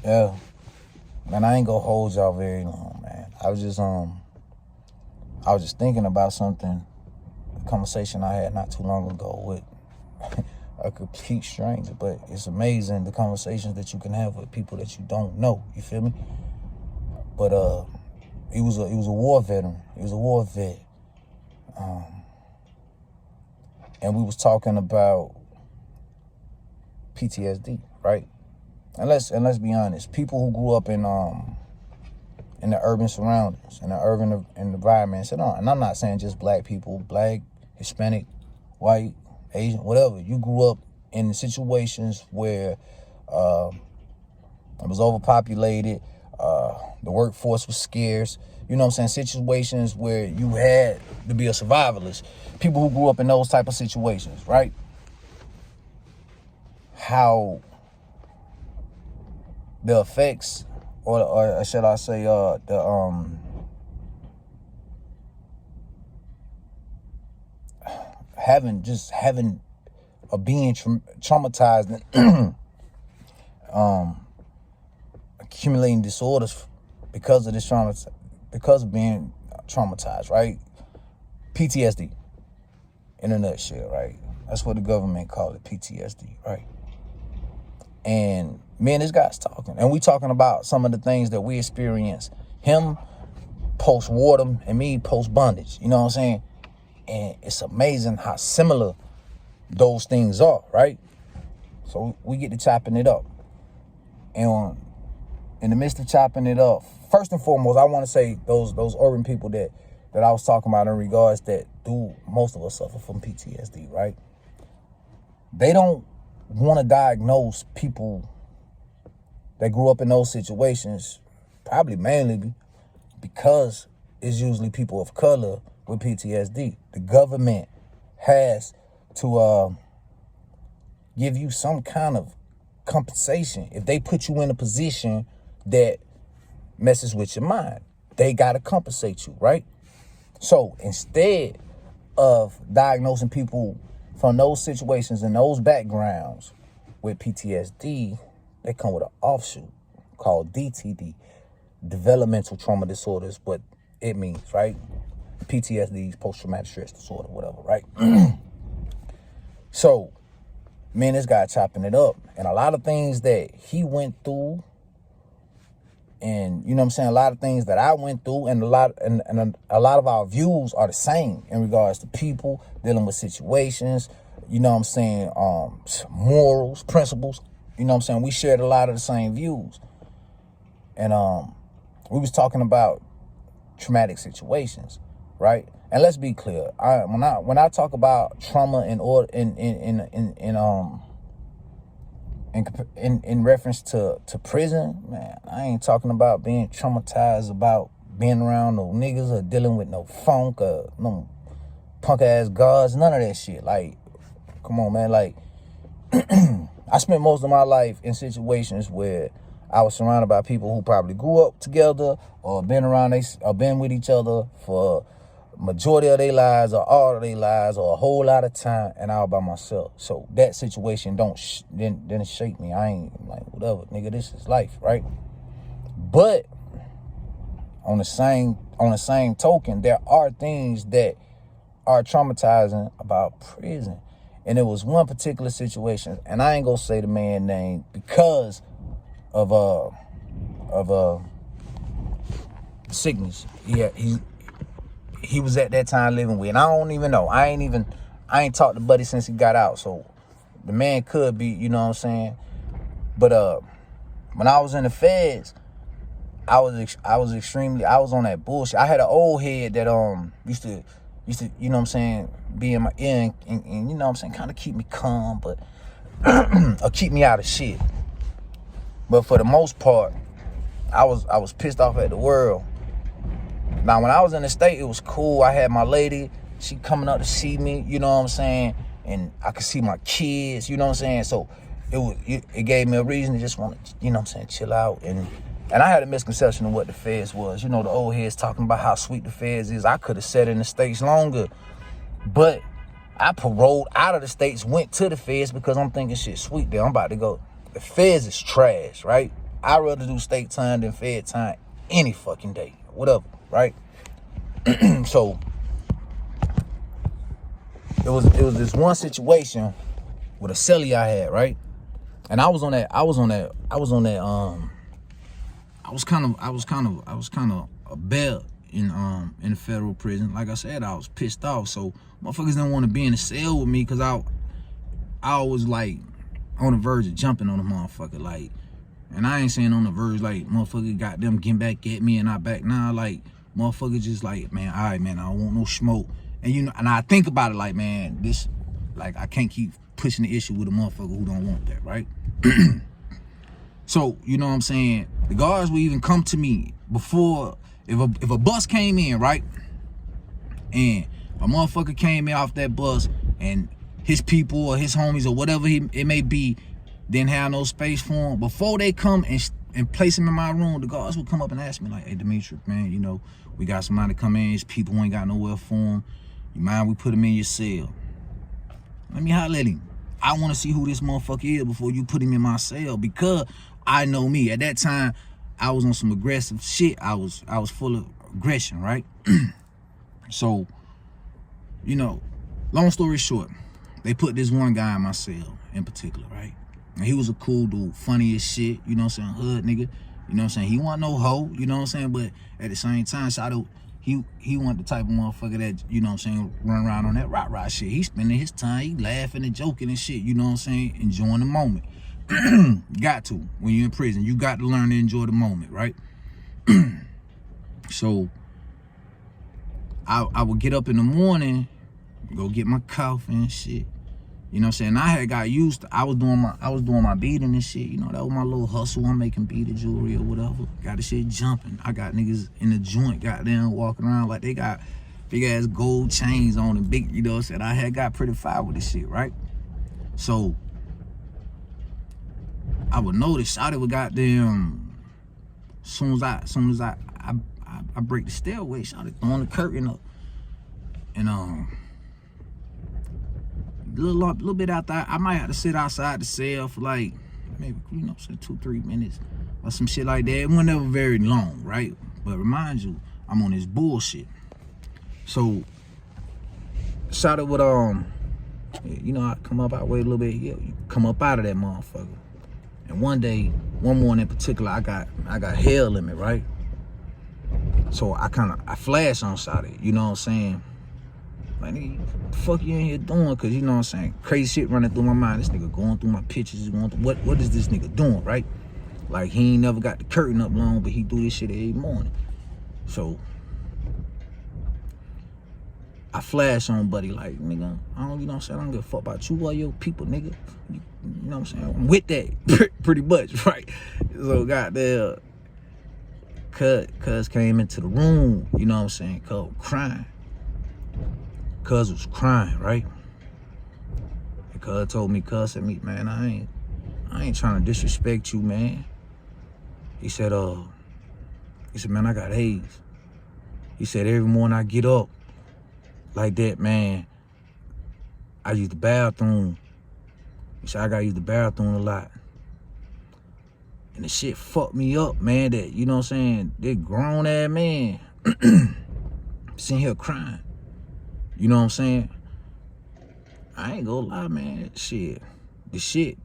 Yeah, man, I ain't gonna hold y'all very long, man. I was just thinking about something, a conversation I had not too long ago with a complete stranger. But it's amazing the conversations that you can have with people that you don't know. You feel me? But he was a war veteran. He was a war vet, and we was talking about PTSD, right? And let's be honest. People who grew up in the urban surroundings, in the urban environments, and I'm not saying just black people, black, Hispanic, white, Asian, whatever. You grew up in situations where it was overpopulated, the workforce was scarce. You know what I'm saying? Situations where you had to be a survivalist. People who grew up in those type of situations, right? How the effects, or should I say, having or being traumatized and accumulating disorders because of this trauma, because of being traumatized, right? PTSD, in a nutshell, right? That's what the government call it, PTSD, right? And me and this guy's talking, and we talking about some of the things that we experience. Him post-mortem and me post-bondage, you know what I'm saying? And it's amazing how similar those things are, right? So we get to chopping it up. And in the midst of chopping it up, first and foremost, I want to say those urban people that I was talking about in regards that most of us suffer from PTSD, right? They don't want to diagnose people that grew up in those situations, probably mainly because it's usually people of color with PTSD. The government has to give you some kind of compensation. If they put you in a position that messes with your mind, they got to compensate you, right? So instead of diagnosing people from those situations and those backgrounds with PTSD, they come with an offshoot called DTD, developmental trauma disorders, but it means, right? PTSD, post-traumatic stress disorder, whatever, right? So, me and this guy chopping it up, and a lot of things that he went through, and you know what I'm saying, a lot of things that I went through, and a lot of our views are the same in regards to people dealing with situations, you know what I'm saying, morals, principles, you know what I'm saying. We shared a lot of the same views, and we was talking about traumatic situations, right? And let's be clear, when I talk about trauma in reference to prison, man, I ain't talking about being traumatized about being around no niggas or dealing with no funk or no punk ass guards, none of that shit. Like, come on, man. Like, I spent most of my life in situations where I was surrounded by people who probably grew up together or been with each other for majority of their lives or all of their lives or a whole lot of time, and I was by myself. So that situation didn't shake me. I ain't like, whatever, nigga, this is life, right? But on the same token, there are things that are traumatizing about prison. And there was one particular situation, and I ain't gonna say the man's name because of sickness. Yeah, he was at that time living with, and I don't even know. I ain't talked to Buddy since he got out, so the man could be, you know what I'm saying. But when I was in the feds, I was on that bullshit. I had an old head that used to, you know what I'm saying, be in my ear and you know what I'm saying, kind of keep me calm, but or keep me out of shit. But for the most part, I was pissed off at the world. Now, when I was in the state, it was cool. I had my lady, she coming up to see me, you know what I'm saying, and I could see my kids, you know what I'm saying. So it gave me a reason to just want to, you know what I'm saying, chill out. And I had a misconception of what the feds was. You know, the old heads talking about how sweet the feds is. I could have sat in the States longer. But I paroled out of the States, went to the feds because I'm thinking shit sweet there. I'm about to go. The feds is trash, right? I'd rather do state time than fed time any fucking day. Whatever, right? So it was this one situation with a celly I had, right? And I was kind of a bear in the federal prison. Like I said, I was pissed off. So motherfuckers didn't want to be in the cell with me because I was like on the verge of jumping on a motherfucker. Like, and I ain't saying on the verge like motherfucker got them getting back at me and I back now. Like motherfucker just like, man, all right, man, I don't want no smoke. And you know, and I think about it like, man, this, like, I can't keep pushing the issue with a motherfucker who don't want that, right? So, you know what I'm saying? The guards will even come to me before, if a bus came in, right? And a motherfucker came in off that bus and his people or his homies or whatever it may be didn't have no space for him. Before they come and place him in my room, the guards would come up and ask me like, hey, Demetri, man, you know, we got somebody come in, his people ain't got nowhere for him. You mind we put him in your cell? Let me holler at him. I want to see who this motherfucker is before you put him in my cell, because I know me. At that time, I was on some aggressive shit. I was full of aggression, right? So, you know, long story short, they put this one guy in my cell in particular, right? And he was a cool dude, funny as shit, you know what I'm saying, hood nigga, you know what I'm saying? He wasn't no hoe, you know what I'm saying? But at the same time, he wasn't the type of motherfucker that, you know what I'm saying, run around on that rah-rah shit. He spending his time, he laughing and joking and shit, you know what I'm saying, enjoying the moment. Got to. When you're in prison, you got to learn to enjoy the moment, right? So, I would get up in the morning, go get my coffee and shit. You know what I'm saying? I had got used to, I was doing my beading and shit. You know, that was my little hustle. I'm making beaded jewelry or whatever. Got the shit jumping. I got niggas in the joint, goddamn, walking around like they got big ass gold chains on and big, you know what I'm saying? I had got pretty fire with this shit, right? So I would notice shawty would goddamn, soon as I break the stairway, shawty throwing the curtain up. And a little bit out there, I might have to sit outside the cell for like maybe, you know, say 2-3 minutes or some shit like that. It wasn't never very long, right? But remind you, I'm on this bullshit. So shawty would you know, I come up, I wait a little bit, you come up out of that motherfucker. And one morning in particular, I got hell in me, right? So I flash on shawty, you know what I'm saying? Like, nigga, what the fuck you in here doing? Cause you know what I'm saying, crazy shit running through my mind. This nigga going through my pictures, going through, what is this nigga doing, right? Like, he ain't never got the curtain up long, but he do this shit every morning. So I flash on buddy like, nigga, I don't, you know what I'm saying, I don't give a fuck about you or your people, nigga. You know what I'm saying? I'm with that pretty much, right? So goddamn, cuz came into the room, you know what I'm saying, cuz crying. Cuz was crying, right? And cuz told me, cuz said, me, man, I ain't trying to disrespect you, man. He said, man, I got AIDS. He said, every morning I get up like that, man, I use the bathroom. He said, I gotta use the bathroom a lot. And the shit fucked me up, man, that, you know what I'm saying, this grown ass man sitting here crying. You know what I'm saying? I ain't gonna lie, man. Shit. The shit,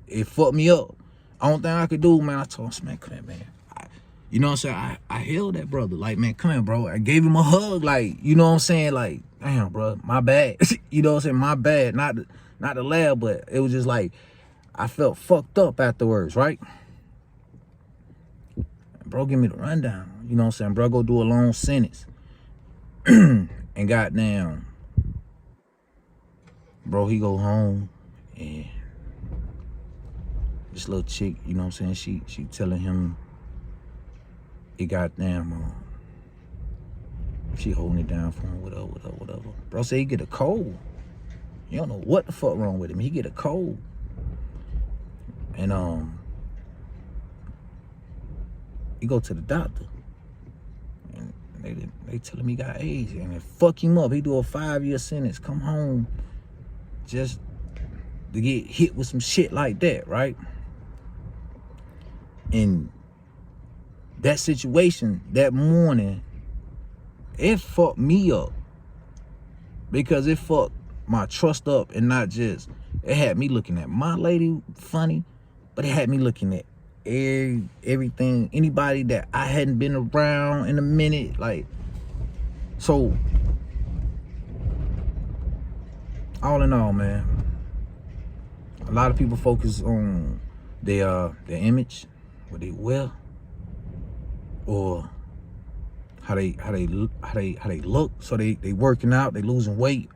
it fucked me up. Only thing I could do, man, I told him, man, come here, man. You know what I'm saying? I held that brother. Like, man, come here, bro. I gave him a hug. Like, you know what I'm saying? Like, damn, bro, my bad. You know what I'm saying? My bad. Not the laugh, but it was just like, I felt fucked up afterwards, right? Bro, give me the rundown. You know what I'm saying? Bro, go do a long sentence. And goddamn, bro, he go home and this little chick, you know what I'm saying, she telling him it goddamn, she holding it down for him, whatever. Bro say he get a cold. You don't know what the fuck wrong with him. He get a cold. And he go to the doctor. They tell him he got AIDS and they fuck him up. He do a 5-year sentence, come home just to get hit with some shit like that, right? And that situation that morning, it fucked me up, because it fucked my trust up, and not just, it had me looking at my lady funny, but it had me looking at everything, anybody that I hadn't been around in a minute. Like, so all in all, man, a lot of people focus on their image, what they wear, or how they look. So they working out, they losing weight,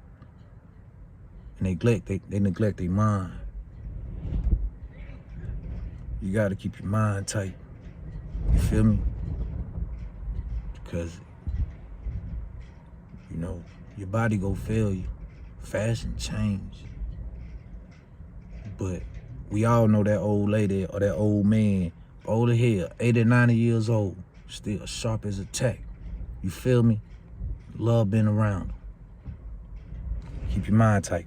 and they neglect their mind. You got to keep your mind tight. You feel me? Because, you know, your body go fail you. Fashion change. But we all know that old lady or that old man, old as hell, 80, 90 years old, still sharp as a tack. You feel me? Love being around them. Keep your mind tight.